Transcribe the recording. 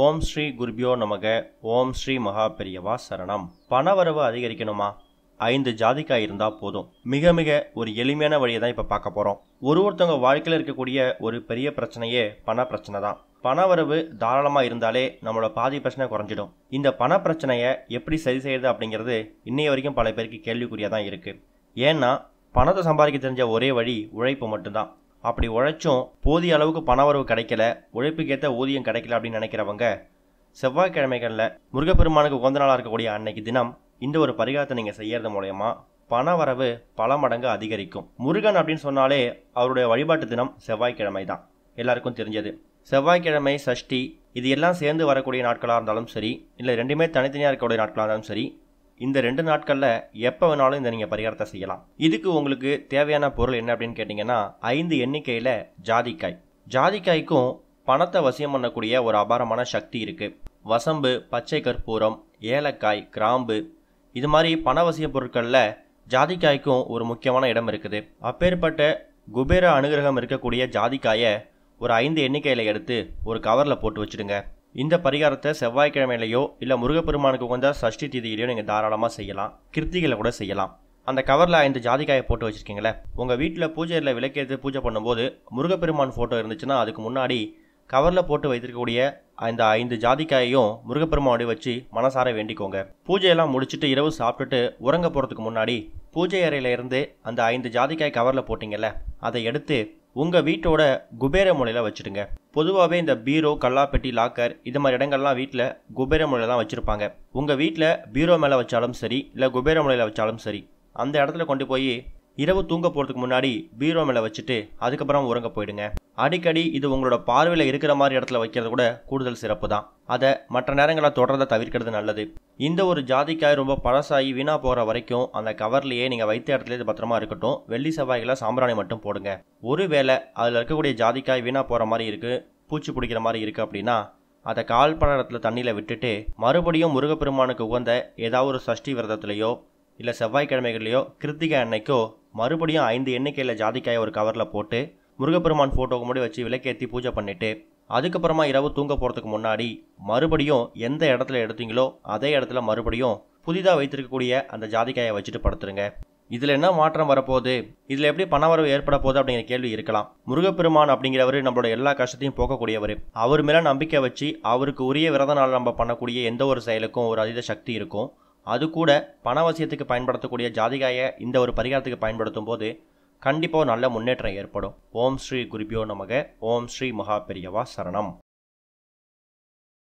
ஓம் ஸ்ரீ குருபியோ நமக. ஓம் ஸ்ரீ மகா பெரியவா சரணம். பணவரவு அதிகரிக்கணுமா? 5 ஜாதிக்காய் இருந்தால் போதும். மிக மிக ஒரு எளிமையான வழியை தான் இப்போ பார்க்க போகிறோம். ஒருத்தவங்க வாழ்க்கையில் இருக்கக்கூடிய ஒரு பெரிய பிரச்சனையே பண பிரச்சனை தான். பணவரவு தாராளமாக இருந்தாலே நம்மளோட பாதி பிரச்சனை குறைஞ்சிடும். இந்த பண பிரச்சனையை எப்படி சரி செய்யறது அப்படிங்கிறது இன்னைய வரைக்கும் பல பேருக்கு கேள்விக்குறியாக தான் இருக்குது. ஏன்னா பணத்தை சம்பாதிக்க தெரிஞ்ச ஒரே வழி உழைப்பு மட்டும்தான். அப்படி உழைச்சும் போதிய அளவுக்கு பணவரவு கிடைக்கல, உழைப்புக்கேற்ற ஊதியம் கிடைக்கல அப்படின்னு நினைக்கிறவங்க செவ்வாய்க்கிழமைகளில் முருகப்பெருமானுக்கு உகந்த நாளாக இருக்கக்கூடிய அன்னைக்கு தினம் இந்த ஒரு பரிகாரத்தை நீங்கள் செய்யறது மூலயமா பணவரவு பல மடங்கு அதிகரிக்கும். முருகன் அப்படின்னு சொன்னாலே அவருடைய வழிபாட்டு தினம் செவ்வாய்க்கிழமை தான், எல்லாருக்கும் தெரிஞ்சது. செவ்வாய்க்கிழமை, சஷ்டி இது எல்லாம் சேர்ந்து வரக்கூடிய நாட்களாக இருந்தாலும் சரி, இல்லை ரெண்டுமே தனித்தனியாக இருக்கக்கூடிய நாட்களாக இருந்தாலும் சரி, இந்த 2 நாட்களில் எப்போ வேணாலும் இந்த நீங்கள் பரிகாரத்தை செய்யலாம். இதுக்கு உங்களுக்கு தேவையான பொருள் என்ன அப்படின்னு கேட்டிங்கன்னா 5 எண்ணிக்கையில் ஜாதிக்காய். ஜாதிக்காய்க்கும் பணத்தை வசியம் பண்ணக்கூடிய ஒரு அபாரமான சக்தி இருக்குது. வசம்பு, பச்சை கற்பூரம், ஏலக்காய், கிராம்பு இது மாதிரி பணவசிய பொருட்களில் ஜாதிக்காய்க்கும் ஒரு முக்கியமான இடம் இருக்குது. அப்பேற்பட்ட குபேர அனுகிரகம் இருக்கக்கூடிய ஜாதிக்காயை ஒரு 5 எண்ணிக்கையில் எடுத்து ஒரு கவரில் போட்டு வச்சுடுங்க. இந்த பரிகாரத்தை செவ்வாய்க்கிழமையிலையோ இல்லை முருகப்பெருமானுக்கு உகந்த சஷ்டி திதியிலையோ நீங்கள் தாராளமாக செய்யலாம். கிருத்திகளை கூட செய்யலாம். அந்த கவரில் 5 ஜாதிக்காயை போட்டு வச்சுருக்கீங்களே, உங்கள் வீட்டில் பூஜையில் விளக்கேற்று பூஜை பண்ணும்போது முருகப்பெருமான் ஃபோட்டோ இருந்துச்சுன்னா அதுக்கு முன்னாடி கவரில் போட்டு வைத்திருக்கக்கூடிய அந்த 5 ஜாதிக்காயையும் முருகப்பெருமானோட வச்சு மனசார வேண்டிக்கோங்க. பூஜையெல்லாம் முடிச்சுட்டு இரவு சாப்பிட்டுட்டு உறங்க போகிறதுக்கு முன்னாடி பூஜை அறையிலேருந்து அந்த 5 ஜாதிக்காய் கவரில் போட்டிங்கல்ல, அதை எடுத்து உங்கள் வீட்டோட குபேர மூலையில் வச்சுடுங்க. பொதுவாகவே இந்த பீரோ, கல்லாப்பெட்டி, லாக்கர் இது மாதிரி இடங்கள்லாம் வீட்டில் குபேர மூலையில் தான் வச்சுருப்பாங்க. உங்கள் வீட்டில் பீரோ மேலே வச்சாலும் சரி, இல்லை குபேர மூலையில் வச்சாலும் சரி, அந்த இடத்துல கொண்டு போய் இரவு தூங்க போகிறதுக்கு முன்னாடி பீரோ மேலே வச்சுட்டு அதுக்கப்புறம் உறங்க போயிடுங்க. அடிக்கடி இது உங்களோட பார்வையில் இருக்கிற மாதிரி இடத்துல வைக்கிறது கூட கூடுதல் சிறப்பு தான். அதை மற்ற நேரங்களில் தொடர்றதை தவிர்க்கிறது நல்லது. இந்த ஒரு ஜாதிக்காய் ரொம்ப பழசாகி வீணாக போகிற வரைக்கும் அந்த கவர்லேயே நீங்கள் வைத்த இடத்துல பத்திரமா இருக்கட்டும். வெள்ளி செவ்வாய்களை சாம்பிராணி மட்டும் போடுங்க. ஒருவேளை அதில் இருக்கக்கூடிய ஜாதிக்காய் வீணாக போகிற மாதிரி இருக்குது, பூச்சி பிடிக்கிற மாதிரி இருக்குது அப்படின்னா அதை கால்பட இடத்துல தண்ணியில் விட்டுட்டு மறுபடியும் முருகப்பெருமானுக்கு உகந்த ஏதாவது ஒரு சஷ்டி விரதத்துலையோ இல்லை செவ்வாய்க்கிழமைகள்லையோ கிருத்திகை அன்னைக்கோ மறுபடியும் 5 எண்ணிக்கையில் ஜாதிக்காயை ஒரு கவரில் போட்டு முருகப்பெருமான் ஃபோட்டோக்கு முன்னாடி வச்சு விளக்கேற்றி பூஜை பண்ணிவிட்டு அதுக்கப்புறமா இரவு தூங்க போகிறதுக்கு முன்னாடி மறுபடியும் எந்த இடத்துல எடுத்தீங்களோ அதே இடத்துல மறுபடியும் புதிதாக வைத்திருக்கக்கூடிய அந்த ஜாதிக்காயை வச்சுட்டு படுத்துருங்க. இதில் என்ன மாற்றம் வரப்போகுது, இதில் எப்படி பணவரவு ஏற்பட போகுது அப்படிங்கிற கேள்வி இருக்கலாம். முருகப்பெருமான் அப்படிங்கிறவர் நம்மளோட எல்லா கஷ்டத்தையும் போக்கக்கூடியவர். அவர் மேலே நம்பிக்கை வச்சு அவருக்கு உரிய விரத நாள் நம்ம பண்ணக்கூடிய எந்த ஒரு செயலுக்கும் ஒரு அதீத சக்தி இருக்கும். அது கூட பணவசியத்துக்கு பயன்படுத்தக்கூடிய ஜாதிகாயை இந்த ஒரு பரிகாரத்துக்கு பயன்படுத்தும் போது கண்டிப்பாக நல்ல முன்னேற்றம் ஏற்படும். ஓம் ஸ்ரீ குருபியோ நமக. ஓம் ஸ்ரீ மகா பெரியவா சரணம்.